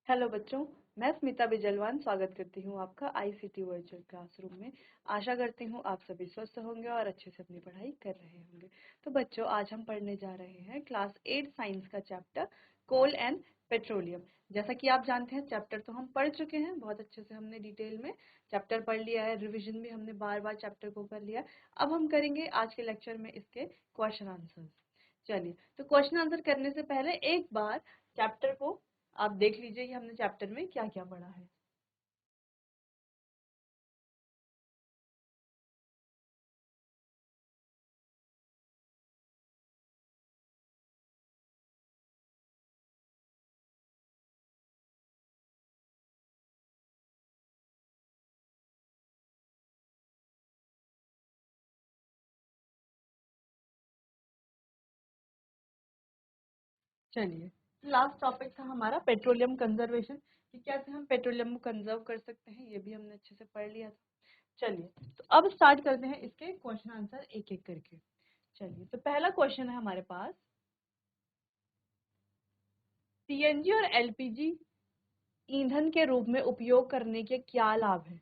Hello बच्चों, मैं स्मिता बिजलवान स्वागत करती हूँ आपका आईसीटी वर्चुअल क्लासरूम में। आशा करती हूँ आप सभी स्वस्थ होंगे और अच्छे से अपनी पढ़ाई कर रहे होंगे। तो बच्चों, आज हम पढ़ने जा रहे हैं क्लास 8 साइंस का चैप्टर कोल एंड पेट्रोलियम। जैसा कि आप जानते हैं, चैप्टर तो हम पढ़ चुके हैं, बहुत अच्छे से हमने डिटेल में चैप्टर पढ़ लिया है, रिविजन भी हमने बार बार चैप्टर को कर लिया। अब हम करेंगे आज के लेक्चर में इसके क्वेश्चन आंसर। चलिए, तो क्वेश्चन आंसर करने से पहले एक बार चैप्टर को आप देख लीजिए कि हमने चैप्टर में क्या क्या पढ़ा है। चलिए, लास्ट टॉपिक था हमारा पेट्रोलियम कंजर्वेशन, कि कैसे हम पेट्रोलियम को कंजर्व कर सकते हैं, ये भी हमने अच्छे से पढ़ लिया था। चलिए, तो अब स्टार्ट करते हैं इसके क्वेश्चन आंसर एक एक करके। चलिए, तो पहला क्वेश्चन है हमारे पास, सीएनजी और एलपीजी ईंधन के रूप में उपयोग करने के क्या लाभ हैं?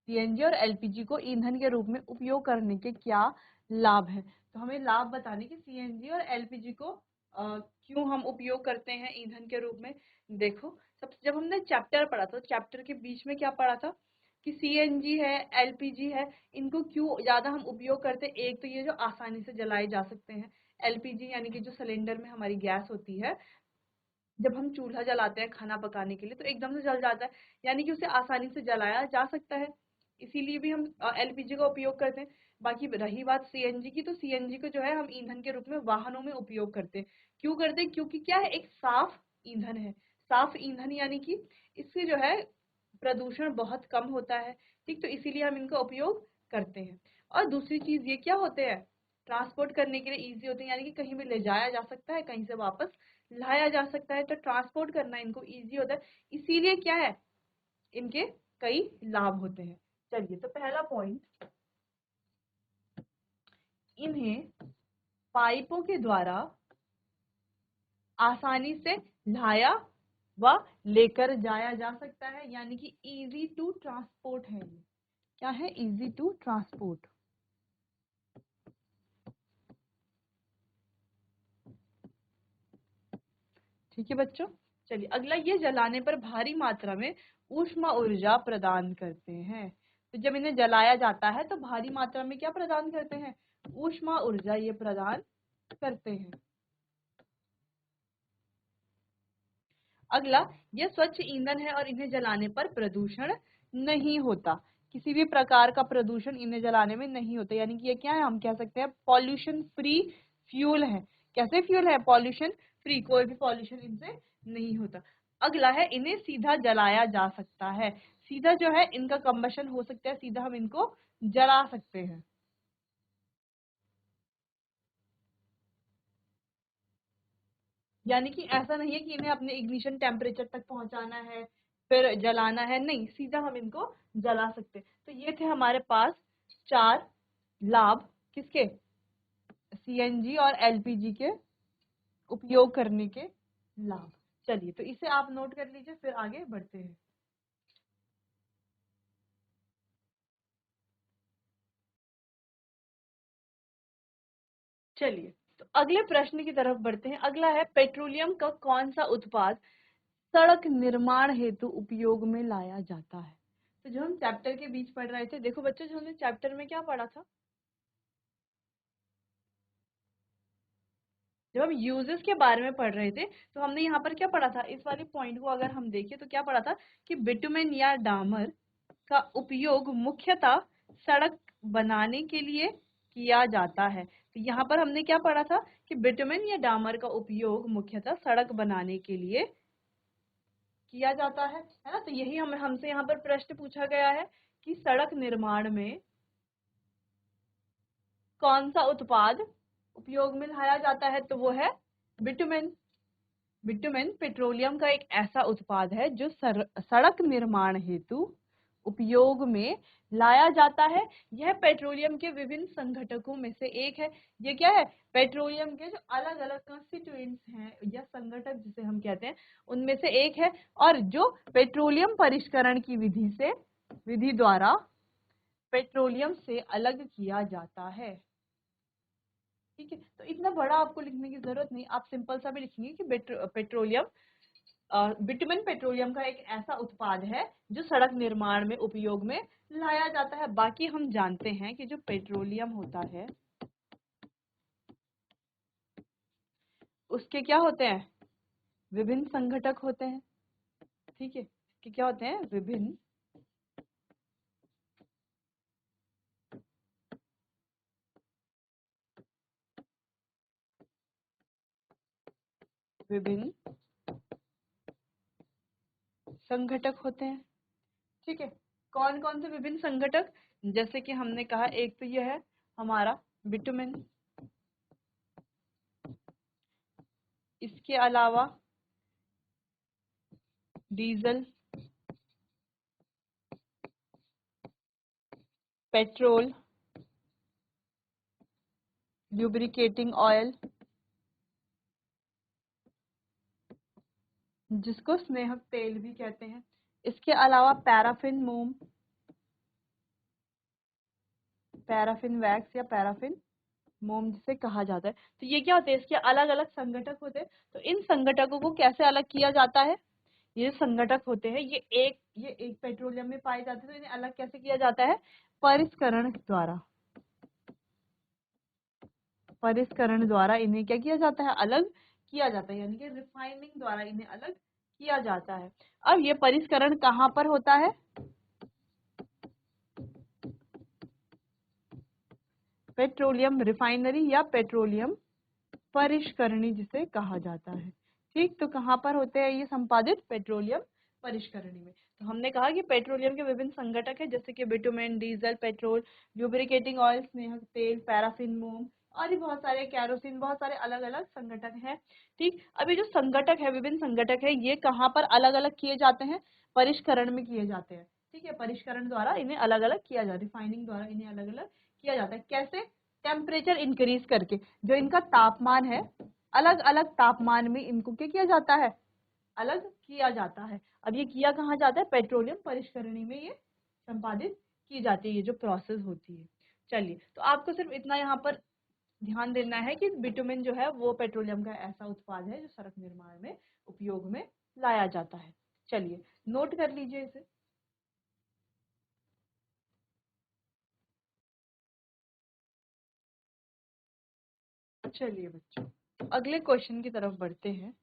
सीएनजी और एलपीजी को ईंधन के रूप में उपयोग करने के क्या लाभ हैं? तो हमें लाभ बताने कि सीएनजी और एलपीजी को क्यों हम उपयोग करते हैं ईंधन के रूप में। देखो, सबसे जब हमने चैप्टर पढ़ा था, चैप्टर के बीच में क्या पढ़ा था कि सीएनजी है, एलपीजी है, इनको क्यों ज्यादा हम उपयोग करते हैं। एक तो ये जो आसानी से जलाए जा सकते हैं, एलपीजी यानी कि जो सिलेंडर में हमारी गैस होती है, जब हम चूल्हा जलाते हैं खाना पकाने के लिए तो एकदम से जल जाता है, यानी कि उसे आसानी से जलाया जा सकता है, इसीलिए भी हम एलपीजी का उपयोग करते हैं। बाकी रही बात सीएनजी की, तो सीएनजी को जो है हम ईंधन के रूप में वाहनों में उपयोग करते हैं। क्यों करते हैं? क्योंकि क्या है, एक साफ ईंधन है। साफ ईंधन यानी कि इससे जो है प्रदूषण बहुत कम होता है। ठीक, तो इसीलिए हम इनका उपयोग करते हैं। और दूसरी चीज ये क्या होते हैं, ट्रांसपोर्ट करने के लिए इजी होते हैं, यानी कि कहीं भी ले जाया जा सकता है, कहीं से वापस लाया जा सकता है, तो ट्रांसपोर्ट करना इनको इजी होता है। इसीलिए क्या है, इनके कई लाभ होते हैं। चलिए, तो पहला पॉइंट, इन्हें पाइपों के द्वारा आसानी से लाया व लेकर जाया जा सकता है, यानी कि इजी टू ट्रांसपोर्ट है। ये क्या है? Easy to transport. ठीक है बच्चों। चलिए, अगला, ये जलाने पर भारी मात्रा में ऊष्मा ऊर्जा प्रदान करते हैं। तो जब इन्हें जलाया जाता है तो भारी मात्रा में क्या प्रदान करते हैं? ऊष्मा ऊर्जा ये प्रदान करते हैं। अगला, ये स्वच्छ ईंधन है और इन्हें जलाने पर प्रदूषण नहीं होता। किसी भी प्रकार का प्रदूषण इन्हें जलाने में नहीं होता, यानी कि ये क्या है, हम कह सकते हैं पॉल्यूशन फ्री फ्यूल है। कैसे फ्यूल है? पॉल्यूशन फ्री, कोई भी पॉल्यूशन इनसे नहीं होता। अगला है, इन्हें सीधा जलाया जा सकता है। सीधा जो है इनका कंबशन हो सकता है, सीधा हम इनको जला सकते हैं। यानी कि ऐसा नहीं है कि इन्हें अपने इग्निशन टेम्परेचर तक पहुंचाना है फिर जलाना है, नहीं, सीधा हम इनको जला सकते हैं। तो ये थे हमारे पास 4 लाभ, किसके? सीएनजी और एलपीजी के उपयोग करने के लाभ। चलिए, तो इसे आप नोट कर लीजिए, फिर आगे बढ़ते हैं। चलिए, तो अगले प्रश्न की तरफ बढ़ते हैं। अगला है, पेट्रोलियम का कौन सा उत्पाद सड़क निर्माण हेतु उपयोग में लाया जाता है? तो जो हम चैप्टर के बीच पढ़ रहे थे, देखो बच्चों, जो हमने चैप्टर में क्या पढ़ा था, जब हम यूजेस के बारे में पढ़ रहे थे तो हमने यहाँ पर क्या पढ़ा था, इस वाले पॉइंट को अगर हम देखें तो क्या पढ़ा था कि बिटुमेन या डामर का उपयोग मुख्यतः सड़क बनाने के लिए किया जाता है। तो यहाँ पर हमने क्या पढ़ा था कि बिटुमेन या डामर का उपयोग मुख्यतः सड़क बनाने के लिए किया जाता है ना। तो यही हमसे यहाँ पर प्रश्न पूछा गया है कि सड़क निर्माण में कौन सा उत्पाद उपयोग में लाया जाता है, तो वो है बिटुमेन। बिटुमेन पेट्रोलियम का एक ऐसा उत्पाद है जो सड़क निर्माण हेतु उपयोग में लाया जाता है। यह पेट्रोलियम के विभिन्न संघटकों में से एक है। ये क्या है? पेट्रोलियम के जो अलग अलग कंस्टिट्यूएंट्स हैं या संघटक जिसे हम कहते हैं उनमें से एक है, और जो पेट्रोलियम परिष्करण की विधि द्वारा पेट्रोलियम से अलग किया जाता है। ठीक है, तो इतना बड़ा आपको लिखने की जरूरत नहीं, आप सिंपल सा भी लिखेंगे कि पेट्रोलियम बिटुमेन पेट्रोलियम का एक ऐसा उत्पाद है जो सड़क निर्माण में उपयोग में लाया जाता है। बाकी हम जानते हैं कि जो पेट्रोलियम होता है उसके क्या होते हैं? विभिन्न संघटक होते हैं। ठीक है, इसके क्या होते हैं? विभिन्न संघटक होते हैं। ठीक है, कौन कौन से विभिन्न संघटक? जैसे कि हमने कहा, एक तो यह है हमारा बिटुमेन, इसके अलावा डीजल, पेट्रोल, ल्यूब्रिकेटिंग ऑयल जिसको स्नेहक तेल भी कहते हैं, इसके अलावा पैराफिन मोम, पैराफिन वैक्स या पैराफिन मोम जिसे कहा जाता है। तो ये क्या होते हैं? इसके अलग अलग संघटक होते हैं। तो इन संघटकों को कैसे अलग किया जाता है? ये संघटक होते हैं, ये एक पेट्रोलियम में पाए जाते हैं, तो इन्हें अलग कैसे किया जाता है? परिष्करण द्वारा। परिष्करण द्वारा इन्हें क्या किया जाता है? अलग किया जाता है, यानी कि रिफाइनिंग द्वारा इन्हें अलग किया जाता है। अब ये परिष्करण कहाँ पर होता है? पेट्रोलियम रिफाइनरी या पेट्रोलियम परिष्करणी जिसे कहा जाता है। ठीक, तो कहाँ पर होते हैं ये संपादित? पेट्रोलियम परिष्करणी में। तो हमने कहा कि पेट्रोलियम के विभिन्न संघटक है, जैसे कि bitumen, diesel, petrol, lubricating oil, स्नेहक तेल, पैराफिन मोम और भी बहुत सारे, कैरोसिन, बहुत सारे अलग अलग संघटक हैं। ठीक, अभी जो संघटक है, विभिन्न संघटक है, ये कहाँ पर अलग अलग किए जाते हैं? परिष्करण में किए जाते हैं। ठीक है, परिष्करण द्वारा इन्हें अलग अलग किया जाता है, रिफाइनिंग द्वारा इन्हें अलग अलग किया जाता है। कैसे? टेम्परेचर इंक्रीज करके, जो इनका तापमान है, अलग अलग तापमान में इनको क्या किया जाता है? अलग किया जाता है। अब ये किया कहाँ जाता है? पेट्रोलियम परिष्करणी में ये संपादित की जाती है, ये जो प्रोसेस होती है। चलिए, तो आपको सिर्फ इतना यहाँ पर ध्यान देना है कि बिटुमेन जो है वो पेट्रोलियम का ऐसा उत्पाद है जो सड़क निर्माण में उपयोग में लाया जाता है। चलिए, नोट कर लीजिए इसे। चलिए बच्चों, तो अगले क्वेश्चन की तरफ बढ़ते हैं।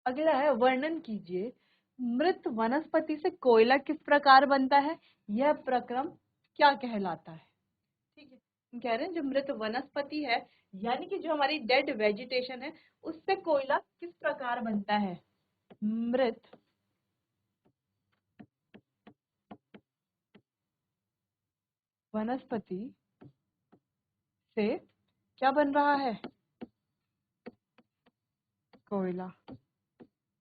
अगला है, वर्णन कीजिए मृत वनस्पति से कोयला किस प्रकार बनता है, यह प्रक्रम क्या कहलाता है। ठीक है, हम कह रहे हैं जो मृत वनस्पति है, यानी कि जो हमारी डेड वेजिटेशन है, उससे कोयला किस प्रकार बनता है। मृत वनस्पति से क्या बन रहा है? कोयला।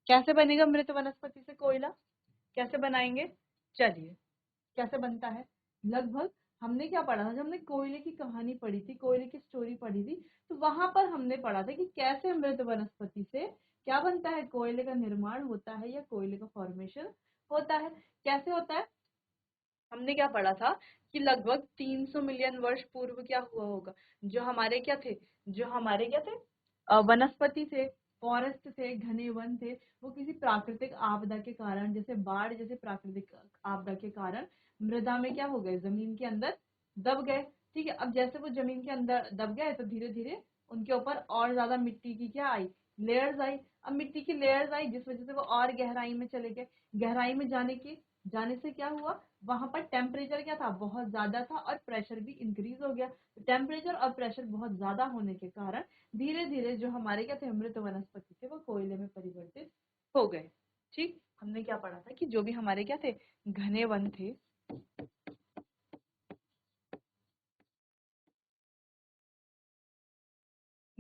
कैसे बनेगा मृत वनस्पति से कोयला? कैसे बनाएंगे? चलिए, कैसे बनता है? लगभग हमने क्या पढ़ा था? जब हमने कोयले की कहानी पढ़ी थी, कोयले की स्टोरी पढ़ी थी, तो वहां पर हमने पढ़ा था कि कैसे मृत वनस्पति से क्या बनता है? कोयले का निर्माण होता है या कोयले का फॉर्मेशन होता है। कैसे होता है? हमने क्या पढ़ा था कि लगभग 300 मिलियन वर्ष पूर्व क्या हुआ होगा? जो हमारे क्या थे? जो हमारे क्या थे? वनस्पति थे, फॉरेस्ट थे, घने वन थे, वो किसी प्राकृतिक आपदा के कारण, जैसे बाढ़ जैसे प्राकृतिक आपदा के कारण मृदा में क्या हो गए? जमीन के अंदर दब गए। ठीक है, अब जैसे वो जमीन के अंदर दब गए तो धीरे धीरे उनके ऊपर और ज्यादा मिट्टी की क्या आई? लेयर्स आई। अब मिट्टी की लेयर्स आई, जिस वजह से वो और गहराई में चले गए। गहराई में जाने से क्या हुआ? वहां पर टेम्परेचर क्या था? बहुत ज्यादा था, और प्रेशर भी इंक्रीज हो गया। टेम्परेचर और प्रेशर बहुत ज्यादा होने के कारण धीरे धीरे जो हमारे क्या थे? मृत वनस्पति थे, वो कोयले में परिवर्तित हो गए। ठीक, हमने क्या पढ़ा था कि जो भी हमारे क्या थे? घने वन थे,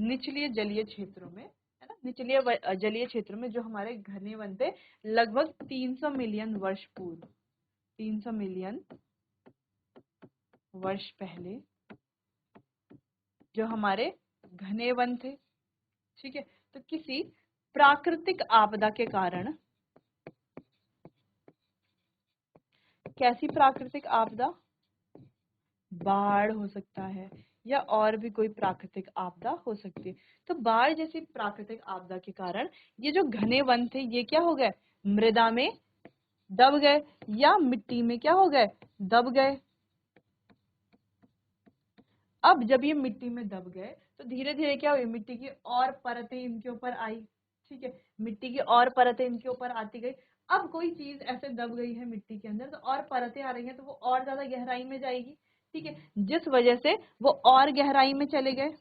निचलीय जलीय क्षेत्रों में, है ना, निचलीय जलीय क्षेत्र में जो हमारे घने वन थे लगभग 300 मिलियन वर्ष पूर्व, 300 मिलियन वर्ष पहले जो हमारे घने वन थे, ठीक है। तो किसी प्राकृतिक आपदा के कारण, कैसी प्राकृतिक आपदा, बाढ़ हो सकता है या और भी कोई प्राकृतिक आपदा हो सकती है। तो बाढ़ जैसी प्राकृतिक आपदा के कारण ये जो घने वन थे ये क्या हो गए, मृदा में दब गए या मिट्टी में क्या हो गए, दब गए। अब जब ये मिट्टी में दब गए तो धीरे धीरे क्या हुई, मिट्टी की और परतें इनके ऊपर आई, ठीक है, मिट्टी की और परतें इनके ऊपर आती गई। अब कोई चीज ऐसे दब गई है मिट्टी के अंदर तो और परतें आ रही हैं तो वो और ज्यादा गहराई में जाएगी, ठीक है, जिस वजह से वो और गहराई में चले गए,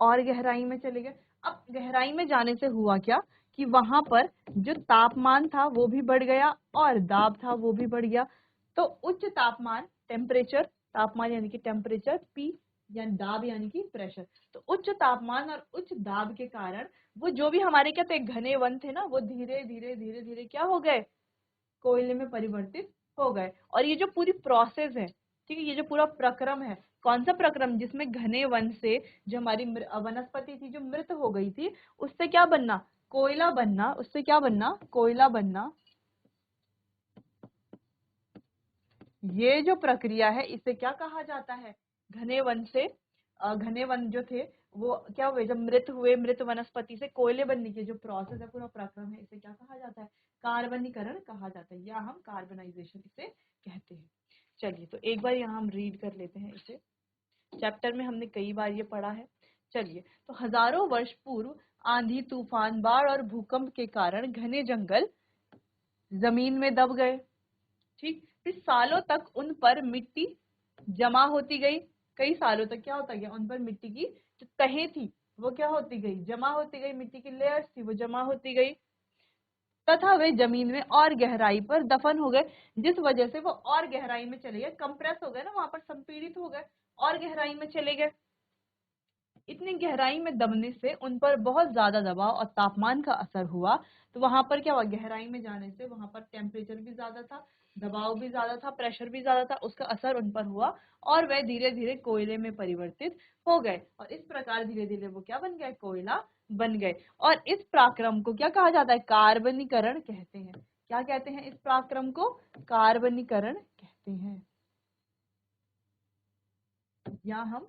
और गहराई में चले गए। अब गहराई में जाने से हुआ क्या कि वहां पर जो तापमान था वो भी बढ़ गया और दाब था वो भी बढ़ गया। तो उच्च तापमान, टेम्परेचर, तापमान यानी कि टेम्परेचर, पी यानी दाब यानी कि प्रेशर। तो उच्च तापमान और उच्च दाब के कारण वो जो भी हमारे क्या थे घने वन थे ना, वो धीरे धीरे धीरे धीरे क्या हो गए, कोयले में परिवर्तित हो गए। और ये जो पूरी प्रोसेस है, ठीक है, ये जो पूरा प्रक्रम है, कौन सा प्रक्रम, जिसमें घने वन से जो हमारी वनस्पति थी जो मृत हो गई थी उससे क्या बनना, कोयला बनना, उससे क्या बनना, कोयला बनना। ये जो प्रक्रिया है इसे क्या कहा जाता है, घने वन से घने वन जो थे वो क्या हुए, जब मृत हुए, मृत वनस्पति से कोयले बनने की जो प्रोसेस है, पूरा प्रक्रम है, इसे क्या कहा जाता है, कार्बनीकरण कहा जाता है, या हम कार्बनाइजेशन इसे कहते हैं। चलिए तो एक बार यहाँ हम रीड कर लेते हैं इसे, चैप्टर में हमने कई बार ये पढ़ा है। चलिए, तो हजारों वर्ष पूर्व आंधी, तूफान, बाढ़ और भूकंप के कारण घने जंगल जमीन में दब गए, ठीक, फिर सालों तक उन पर मिट्टी जमा होती गई, कई सालों तक क्या होता गया, उन पर मिट्टी की जो तहें थी वो क्या होती गई, जमा होती गई, मिट्टी की लेयर्स थी वो जमा होती गई, तथा वे जमीन में और गहराई पर दफन हो गए, जिस वजह से वो और गहराई में चले गए, कंप्रेस हो गए ना, वहां पर संपीड़ित हो गए और गहराई में चले गए। इतनी गहराई में दबने से उन पर बहुत ज्यादा दबाव और तापमान का असर हुआ। तो वहां पर क्या हुआ, गहराई में जाने से वहां पर टेम्परेचर भी ज्यादा था, दबाव भी ज्यादा था, प्रेशर भी ज्यादा था, उसका असर उन पर हुआ और वह धीरे धीरे कोयले में परिवर्तित हो गए और इस प्रकार धीरे धीरे वो क्या बन गए, कोयला बन गए। और इस पराक्रम को क्या कहा जाता है, कार्बनीकरण कहते हैं। क्या कहते हैं इस पराक्रम को, कार्बनीकरण कहते हैं, या हम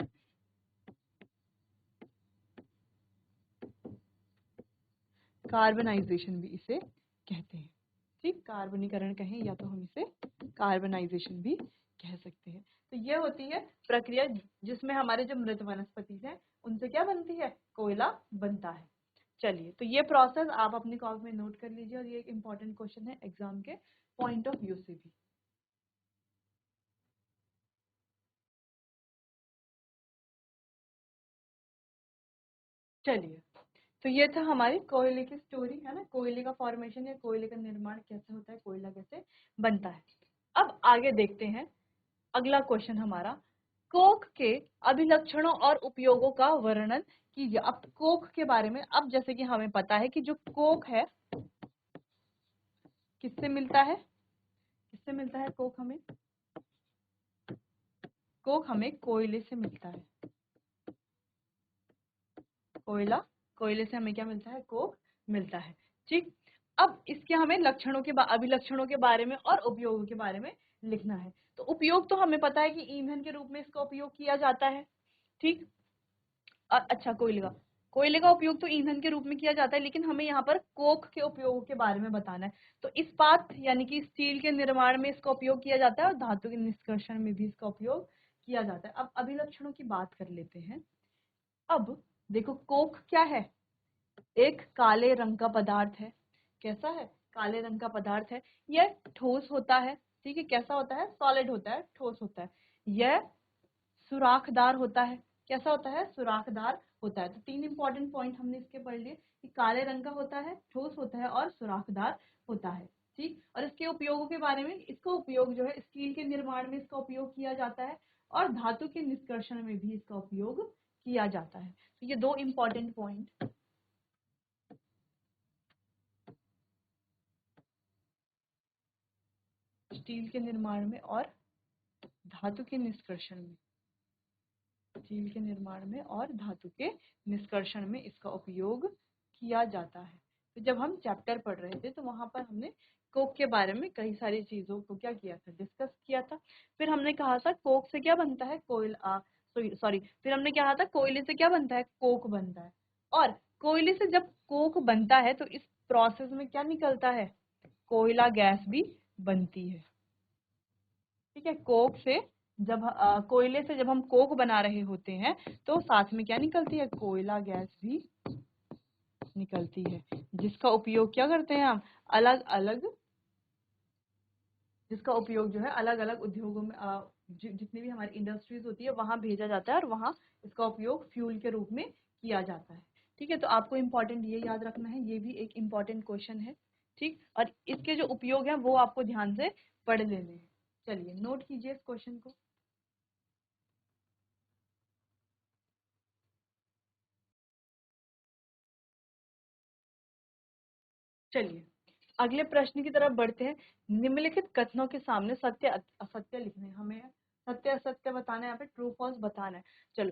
कार्बनाइजेशन भी इसे कहते हैं, ठीक, कार्बनीकरण कहें या तो हम इसे कार्बनाइजेशन भी कह सकते हैं। तो ये होती है प्रक्रिया जिसमें हमारे जो मृत वनस्पति है उनसे क्या बनती है, कोयला बनता है। चलिए, तो ये प्रोसेस आप अपनी कॉपी में नोट कर लीजिए और ये एक इम्पॉर्टेंट क्वेश्चन है एग्जाम के पॉइंट ऑफ व्यू से भी। चलिए, तो ये था हमारी कोयले की स्टोरी, है ना, कोयले का फॉर्मेशन या कोयले का निर्माण कैसे होता है, कोयला कैसे बनता है। अब आगे देखते हैं, अगला क्वेश्चन हमारा, कोक के अभिलक्षणों और उपयोगों का वर्णन कीजिए। अब कोक के बारे में, अब जैसे कि हमें पता है कि जो कोक है किससे मिलता है, किससे मिलता है कोक हमें, कोक हमें कोयले से मिलता है, कोयला, कोयले से हमें क्या मिलता है, कोक मिलता है, ठीक। अब इसके हमें लक्षणों के अभिलक्षणों के बारे में और उपयोगों के बारे में लिखना है। तो उपयोग तो हमें पता है कि ईंधन के रूप में इसका उपयोग किया जाता है, ठीक। अच्छा, कोयले का उपयोग तो ईंधन के रूप में किया जाता है, लेकिन हमें यहाँ पर कोक के उपयोगों के बारे में बताना है। तो इस्पात यानी कि स्टील के निर्माण में इसका उपयोग किया जाता है और धातु के निष्कर्षण में भी इसका उपयोग किया जाता है। अब अभिलक्षणों की बात कर लेते हैं। अब देखो, कोक क्या है, एक काले रंग का पदार्थ है। कैसा है, काले रंग का पदार्थ है। यह ठोस होता है, ठीक है, कैसा होता है, सॉलिड होता है, ठोस होता है। यह सुराखदार होता है, कैसा होता है, सुराखदार होता है। तो तीन इंपॉर्टेंट पॉइंट हमने इसके पढ़ लिए कि काले रंग का होता है, ठोस होता है और सुराखदार होता है, ठीक। और इसके उपयोगों के बारे में, इसका उपयोग जो है स्टील के निर्माण में इसका उपयोग किया जाता है और धातु के निष्कर्षण में भी इसका उपयोग किया जाता है। तो ये दो इंपॉर्टेंट पॉइंट स्टील के निर्माण में और धातु के निष्कर्षण में, स्टील के निर्माण में और धातु के निष्कर्षण में इसका उपयोग किया जाता है। तो जब हम चैप्टर पढ़ रहे थे तो वहां पर हमने कोक के बारे में कई सारी चीजों को क्या किया था, डिस्कस किया था। फिर हमने कहा था कोक से क्या बनता है, फिर हमने कहा था कोयले से क्या बनता है, कोक बनता है। और कोयले से जब कोक बनता है तो इस प्रोसेस में क्या निकलता है, कोयला गैस भी बनती है। ठीक है, कोक से जब कोयले से जब हम कोक बना रहे होते हैं तो साथ में क्या निकलती है, कोयला गैस भी निकलती है, जिसका उपयोग क्या करते हैं हम, अलग अलग, जिसका उपयोग जो है अलग अलग उद्योगों में जितनी भी हमारी इंडस्ट्रीज होती है वहां भेजा जाता है और वहां इसका उपयोग फ्यूल के रूप में किया जाता है। ठीक है, तो आपको इम्पोर्टेंट ये याद रखना है, ये भी एक इम्पोर्टेंट क्वेश्चन है। ठीक, और इसके जो उपयोग है वो आपको ध्यान से पढ़ लेने हैं। चलिए नोट कीजिए इस क्वेश्चन को। चलिए अगले प्रश्न की तरफ बढ़ते हैं। निम्नलिखित कथनों के सामने सत्य असत्य लिखने हैं, हमें सत्य असत्य बताना है, यहाँ पे ट्रू फॉल्स बताना है। चलो,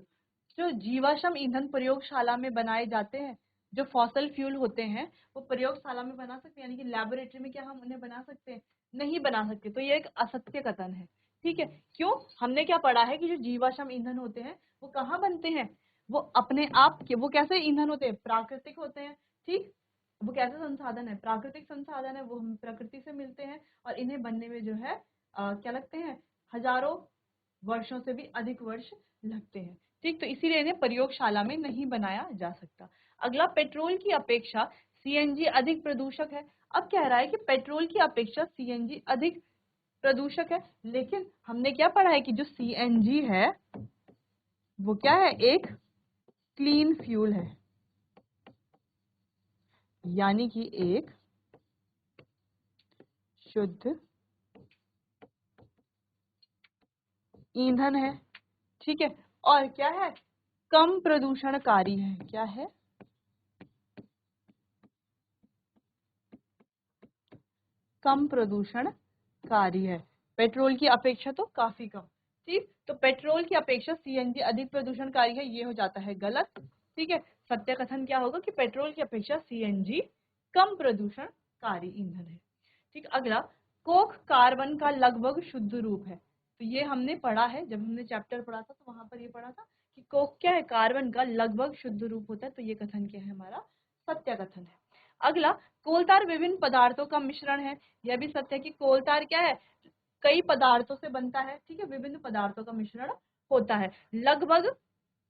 जो जीवाश्म ईंधन प्रयोगशाला में बनाए जाते हैं, जो फॉसल फ्यूल होते हैं वो प्रयोगशाला में बना सकते हैं, यानी कि लैबोरेटरी में क्या हम उन्हें बना सकते हैं, नहीं बना सकते। तो ये एक असत्य कथन है। ठीक है, क्यों, हमने क्या पढ़ा है कि जो जीवाश्म ईंधन होते हैं वो कहाँ बनते हैं, वो अपने आप के, वो कैसे ईंधन होते हैं, प्राकृतिक होते हैं। ठीक, वो कैसे संसाधन है, प्राकृतिक संसाधन है, वो हम प्रकृति से मिलते हैं और इन्हें बनने में जो है क्या लगते हैं, हजारों वर्षों से भी अधिक वर्ष लगते हैं। ठीक, तो इसीलिए इन्हें प्रयोगशाला में नहीं बनाया जा सकता। अगला, पेट्रोल की अपेक्षा सीएनजी अधिक प्रदूषक है। अब कह रहा है कि पेट्रोल की अपेक्षा सीएनजी अधिक प्रदूषक है, लेकिन हमने क्या पढ़ा है कि जो सीएनजी है वो क्या है, एक क्लीन फ्यूल है, यानी कि एक शुद्ध ईंधन है। ठीक है, और क्या है, कम प्रदूषणकारी है। क्या है, कम प्रदूषणकारी है, पेट्रोल की अपेक्षा तो काफी कम। ठीक, तो पेट्रोल की अपेक्षा सीएनजी अधिक प्रदूषणकारी है, ये हो जाता है गलत। ठीक है, सत्य कथन क्या होगा कि पेट्रोल की अपेक्षा सीएनजी कम प्रदूषणकारी ईंधन है। ठीक, अगला, कोक कार्बन का लगभग शुद्ध रूप है। तो ये हमने पढ़ा है, जब हमने चैप्टर पढ़ा था तो वहां पर ये पढ़ा था कि कोक क्या है, कार्बन का लगभग शुद्ध रूप होता है। तो ये कथन क्या है, हमारा सत्य कथन है। अगला, कोलतार विभिन्न पदार्थों का मिश्रण है। यह भी सत्य है कि कोलतार क्या है, कई पदार्थों से बनता है। ठीक है, विभिन्न पदार्थों का मिश्रण होता है। लगभग,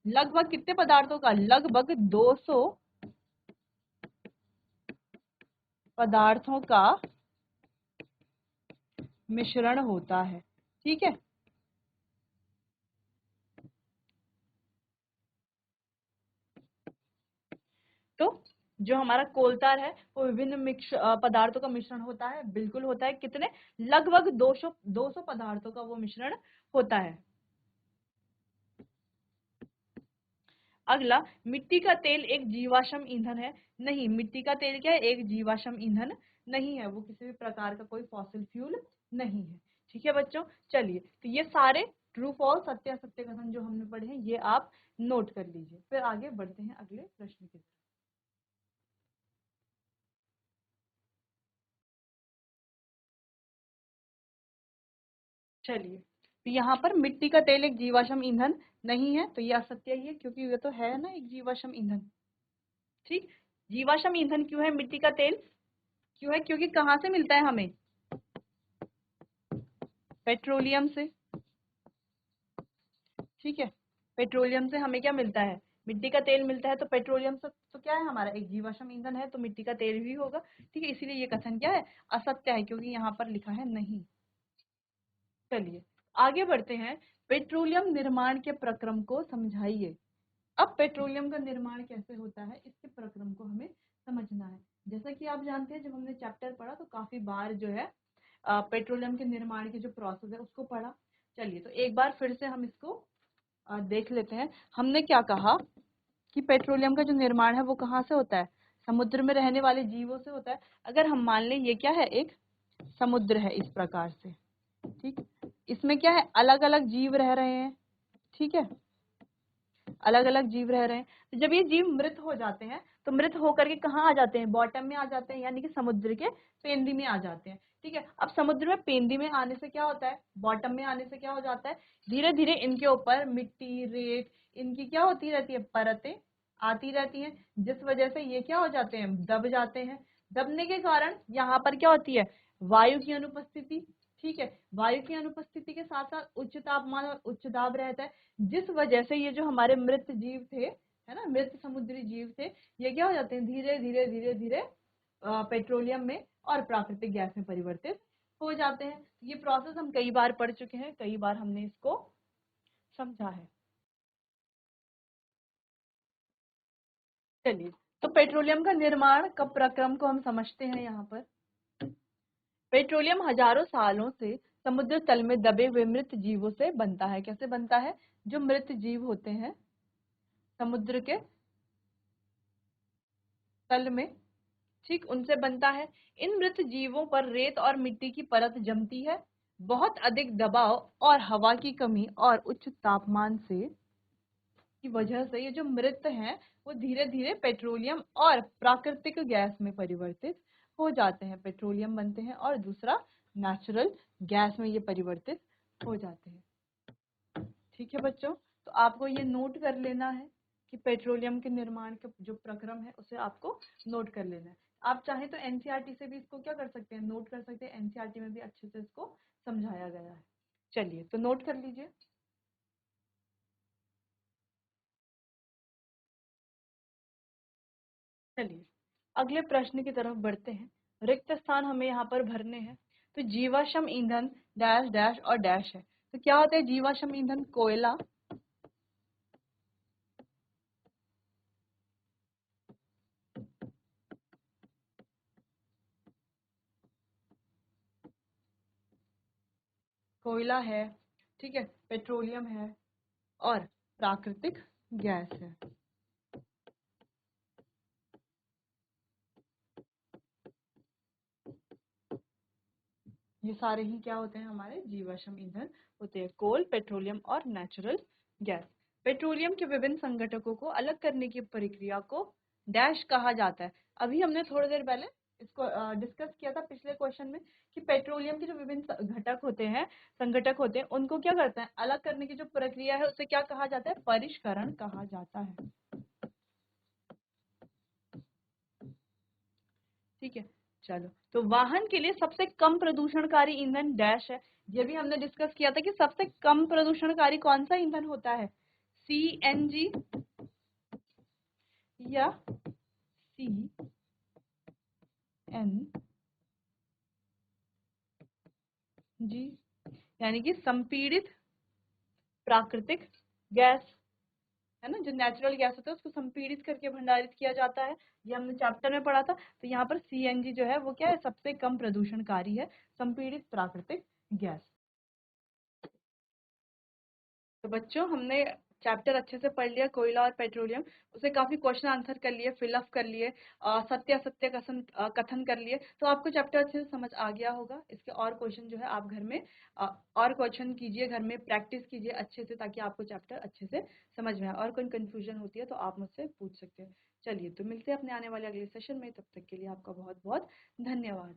लगभग कितने पदार्थों का, लगभग 200 पदार्थों का मिश्रण होता है। ठीक है, तो जो हमारा कोलतार है वो विभिन्न पदार्थों का मिश्रण होता है, बिल्कुल होता है। कितने, लगभग 200 पदार्थों का वो मिश्रण होता है। अगला, मिट्टी का तेल एक जीवाश्म ईंधन है। नहीं, मिट्टी का तेल क्या है, एक जीवाश्म ईंधन नहीं है, वो किसी भी प्रकार का कोई फॉसिल फ्यूल नहीं है। ठीक है बच्चों, चलिए, तो ये सारे ट्रू फॉल्स, सत्य असत्य कथन जो हमने पढ़े हैं ये आप नोट कर लीजिए। फिर आगे बढ़ते हैं अगले प्रश्न की तरफ। चलिए, तो यहाँ पर मिट्टी का तेल एक जीवाश्म ईंधन नहीं है, तो ये असत्य ही है, क्योंकि ये तो है ना एक जीवाश्म ईंधन। ठीक, जीवाश्म ईंधन क्यों है मिट्टी का तेल, क्यों है, क्योंकि कहाँ से मिलता है हमें, पेट्रोलियम से। ठीक है, पेट्रोलियम से हमें क्या मिलता है, मिट्टी का तेल मिलता है। तो पेट्रोलियम से तो क्या है, हमारा एक जीवाश्म ईंधन है, तो मिट्टी का तेल भी होगा। ठीक है, इसीलिए ये कथन क्या है, असत्य है, क्योंकि यहाँ पर लिखा है नहीं। चलिए आगे बढ़ते हैं, पेट्रोलियम निर्माण के प्रक्रम को समझाइए। अब पेट्रोलियम का निर्माण कैसे होता है, इसके प्रक्रम को हमें समझना है। जैसा कि आप जानते हैं, जब हमने चैप्टर पढ़ा तो काफी बार जो है पेट्रोलियम के निर्माण की जो प्रोसेस है उसको पढ़ा। चलिए तो एक बार फिर से हम इसको देख लेते हैं। हमने क्या कहा कि पेट्रोलियम का जो निर्माण है वो कहाँ से होता है, समुद्र में रहने वाले जीवों से होता है। अगर हम मान लें ये क्या है, एक समुद्र है इस प्रकार से, ठीक, इसमें क्या है, अलग अलग जीव रह रहे हैं, ठीक है, अलग अलग जीव रह रहे हैं। तो जब ये जीव मृत हो जाते हैं तो मृत होकर के कहाँ आ जाते हैं, बॉटम में आ जाते हैं, यानी कि समुद्र के पेंदी में आ जाते हैं, ठीक है। अब समुद्र में पेंदी में आने से क्या होता है, बॉटम में आने से क्या हो जाता है, धीरे धीरे इनके ऊपर मिट्टी, रेत, इनकी क्या होती रहती है, परतें आती रहती हैं, जिस वजह से ये क्या हो जाते हैं, दब जाते हैं। दबने के कारण यहाँ पर क्या होती है, वायु की अनुपस्थिति, ठीक है। वायु की अनुपस्थिति के साथ साथ उच्च तापमान और उच्च दाब रहता है, जिस वजह से ये जो हमारे मृत जीव थे, है ना, मृत समुद्री जीव थे, ये क्या हो जाते हैं, धीरे धीरे धीरे धीरे पेट्रोलियम में और प्राकृतिक गैस में परिवर्तित हो जाते हैं। ये प्रोसेस हम कई बार पढ़ चुके हैं, कई बार हमने इसको समझा है। चलिए, तो पेट्रोलियम का निर्माण का प्रक्रम को हम समझते हैं। यहाँ पर पेट्रोलियम हजारों सालों से समुद्र तल में दबे हुए मृत जीवों से बनता है। कैसे बनता है, जो मृत जीव होते हैं समुद्र के तल में, ठीक, उनसे बनता है। इन मृत जीवों पर रेत और मिट्टी की परत जमती है। बहुत अधिक दबाव और हवा की कमी और उच्च तापमान से की वजह से ये जो मृत हैं वो धीरे धीरे पेट्रोलियम और प्राकृतिक गैस में परिवर्तित हो जाते हैं। पेट्रोलियम बनते हैं और दूसरा नेचुरल गैस में ये परिवर्तित हो जाते हैं। ठीक है बच्चों, तो आपको ये नोट कर लेना है कि पेट्रोलियम के निर्माण का जो प्रक्रम है उसे आपको नोट कर लेना है। आप चाहें तो एनसीईआरटी से भी इसको क्या कर सकते हैं, नोट कर सकते हैं। एनसीईआरटी में भी अच्छे से इसको समझाया गया है। चलिए तो नोट कर लीजिए। चलिए अगले प्रश्न की तरफ बढ़ते हैं। रिक्त स्थान हमें यहाँ पर भरने हैं। तो जीवाश्म ईंधन डैश डैश और डैश है। तो क्या होता है जीवाश्म ईंधन, कोयला, कोयला है, ठीक है, पेट्रोलियम है और प्राकृतिक गैस है। ये सारे ही क्या होते हैं, हमारे जीवाश्म ईंधन होते हैं, कोल, पेट्रोलियम और नेचुरल गैस। पेट्रोलियम के विभिन्न संघटकों को अलग करने की प्रक्रिया को डैश कहा जाता है। अभी हमने थोड़ी देर पहले इसको डिस्कस किया था पिछले क्वेश्चन में कि पेट्रोलियम के जो विभिन्न घटक होते हैं, संघटक होते हैं, उनको क्या करते हैं, अलग करने की जो प्रक्रिया है उसे क्या कहा जाता है, परिष्करण कहा जाता है। ठीक है, चलो, तो वाहन के लिए सबसे कम प्रदूषणकारी ईंधन डैश है। ये भी हमने डिस्कस किया था कि सबसे कम प्रदूषणकारी कौन सा ईंधन होता है, सीएनजी या सीएनजी, यानी कि संपीड़ित प्राकृतिक गैस, है ना, जो नेचुरल गैस होता है उसको संपीड़ित करके भंडारित किया जाता है। ये हमने चैप्टर में पढ़ा था। तो यहाँ पर सीएनजी जो है वो क्या है, सबसे कम प्रदूषणकारी है, संपीड़ित प्राकृतिक गैस। तो बच्चों हमने चैप्टर अच्छे से पढ़ लिया, कोयला और पेट्रोलियम, उसे काफी क्वेश्चन आंसर कर लिए, फिलअप कर लिए, सत्य असत्य कथन कथन कर लिए। तो आपको चैप्टर अच्छे से समझ आ गया होगा। इसके और क्वेश्चन जो है आप घर में और क्वेश्चन कीजिए, घर में प्रैक्टिस कीजिए अच्छे से, ताकि आपको चैप्टर अच्छे से समझ में आए। और कोई कंफ्यूजन होती है तो आप मुझसे पूछ सकते हैं। चलिए तो मिलते हैं अपने आने वाले अगले सेशन में। तब तक के लिए आपका बहुत बहुत धन्यवाद।